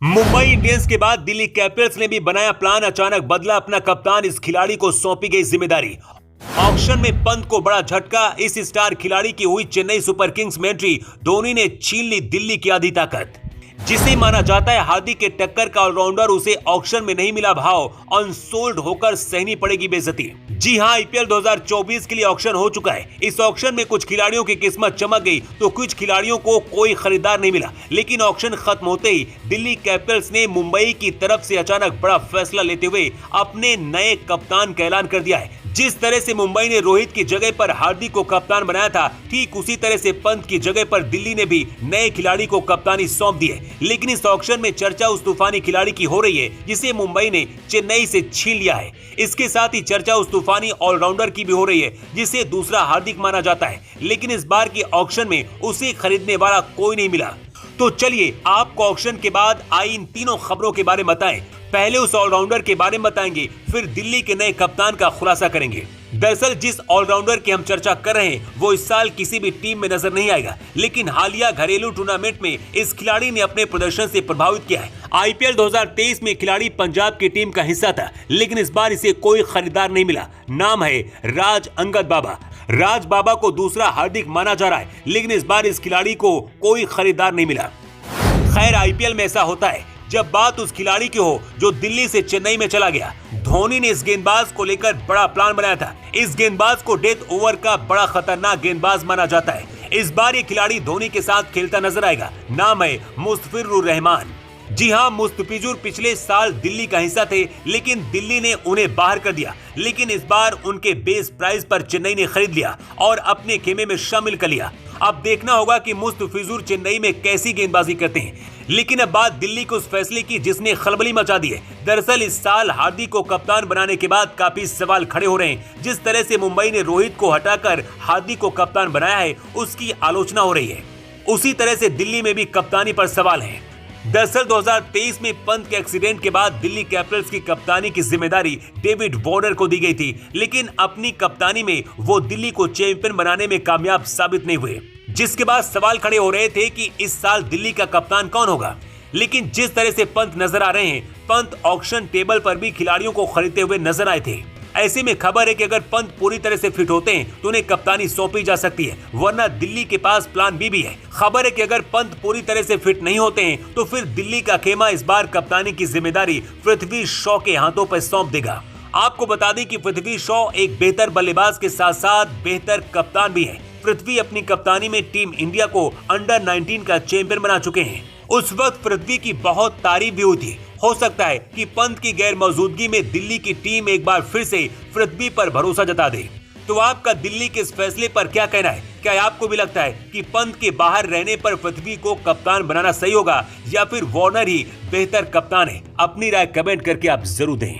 Mumbai Indians के बाद Delhi Capitals ने भी बनाया प्लान, अचानक बदला अपना कप्तान, इस खिलाड़ी को सौंपी गई जिम्मेदारी। ऑक्शन में पंत को बड़ा झटका, इस स्टार खिलाड़ी की हुई चेन्नई सुपर किंग्स में एंट्री, धोनी ने छीन ली दिल्ली की आधी ताकत। जिसे माना जाता है हार्दिक के टक्कर का ऑलराउंडर, उसे ऑक्शन में नहीं मिला भाव, अनसोल्ड होकर सहनी पड़ेगी बेइज्जती। जी हां, आईपीएल 2024 के लिए ऑक्शन हो चुका है। इस ऑक्शन में कुछ खिलाड़ियों की किस्मत चमक गई तो कुछ खिलाड़ियों को कोई खरीदार नहीं मिला। लेकिन ऑक्शन खत्म होते ही दिल्ली कैपिटल्स ने मुंबई की तरफ से अचानक बड़ा फैसला लेते हुए अपने नए कप्तान का ऐलान कर दिया है। जिस तरह से मुंबई ने रोहित की जगह पर हार्दिक को कप्तान बनाया था, ठीक उसी तरह से पंत की जगह पर दिल्ली ने भी नए खिलाड़ी को कप्तानी सौंप दी है। लेकिन इस ऑक्शन में चर्चा उस तूफानी खिलाड़ी की हो रही है जिसे मुंबई ने चेन्नई से छीन लिया है। इसके साथ ही चर्चा उस तूफानी ऑलराउंडर की भी हो रही है जिसे दूसरा हार्दिक माना जाता है। लेकिन इस बार के ऑक्शन में उसे खरीदने वाला कोई नहीं मिला। तो चलिए आपको ऑक्शन के बाद आई इन तीनों खबरों के बारे में बताएं। पहले उस ऑलराउंडर के बारे में बताएंगे, फिर दिल्ली के नए कप्तान का खुलासा करेंगे। दरअसल जिस ऑलराउंडर की हम चर्चा कर रहे हैं वो इस साल किसी भी टीम में नजर नहीं आएगा, लेकिन हालिया घरेलू टूर्नामेंट में इस खिलाड़ी ने अपने प्रदर्शन से प्रभावित किया है। आईपीएल 2023 में खिलाड़ी पंजाब की टीम का हिस्सा था, लेकिन इस बार इसे कोई खरीदार नहीं मिला। नाम है राज अंगद बाबा। राज बाबा को दूसरा हार्दिक माना जा रहा है, लेकिन इस बार इस खिलाड़ी को कोई खरीदार नहीं मिला। खैर, आईपीएल में ऐसा होता है जब बात उस खिलाड़ी की हो जो दिल्ली से चेन्नई में चला गया। धोनी ने इस गेंदबाज को लेकर बड़ा प्लान बनाया था। इस गेंदबाज को डेथ ओवर का बड़ा खतरनाक गेंदबाज माना जाता है। इस बार ये खिलाड़ी धोनी के साथ खेलता नजर आएगा। नाम है मुस्तफिजुर रहमान। जी हां, मुस्तफिजुर पिछले साल दिल्ली का हिस्सा थे, लेकिन दिल्ली ने उन्हें बाहर कर दिया। लेकिन इस बार उनके बेस प्राइस पर चेन्नई ने खरीद लिया और अपने खेमे में शामिल कर लिया। अब देखना होगा कि मुस्तफिजुर चेन्नई में कैसी गेंदबाजी करते हैं। लेकिन अब बात दिल्ली के उस फैसले की जिसने खलबली मचा दी है। दरअसल इस साल हार्दिक को कप्तान बनाने के बाद काफी सवाल खड़े हो रहे हैं। जिस तरह से मुंबई ने रोहित को हटाकर हार्दिक को कप्तान बनाया है, उसकी आलोचना हो रही है। उसी तरह से दिल्ली में भी कप्तानी पर सवाल है। दरअसल 2023 में पंत के एक्सीडेंट के बाद दिल्ली कैपिटल्स की कप्तानी की जिम्मेदारी डेविड वार्नर को दी गई थी, लेकिन अपनी कप्तानी में वो दिल्ली को चैंपियन बनाने में कामयाब साबित नहीं हुए। जिसके बाद सवाल खड़े हो रहे थे कि इस साल दिल्ली का कप्तान कौन होगा। लेकिन जिस तरह से पंत नजर आ रहे हैं, पंत ऑक्शन टेबल पर भी खिलाड़ियों को खरीदते हुए नजर आए थे। ऐसे में खबर है कि अगर पंत पूरी तरह से फिट होते हैं तो उन्हें कप्तानी सौंपी जा सकती है, वरना दिल्ली के पास प्लान बी भी है। खबर है कि अगर पंत पूरी तरह से फिट नहीं होते हैं तो फिर दिल्ली का खेमा इस बार कप्तानी की जिम्मेदारी पृथ्वी शॉ के हाथों पर सौंप देगा। आपको बता दें कि पृथ्वी शॉ एक बेहतर बल्लेबाज के साथ साथ बेहतर कप्तान भी है। पृथ्वी अपनी कप्तानी में टीम इंडिया को अंडर 19 का चैंपियन बना चुके हैं। उस वक्त पृथ्वी की बहुत तारीफ भी हुई थी। हो सकता है कि पंत की गैर मौजूदगी में दिल्ली की टीम एक बार फिर से पृथ्वी पर भरोसा जता दे। तो आपका दिल्ली के इस फैसले पर क्या कहना है? क्या आपको भी लगता है कि पंत के बाहर रहने पर पृथ्वी को कप्तान बनाना सही होगा, या फिर वार्नर ही बेहतर कप्तान है? अपनी राय कमेंट करके आप जरूर दें।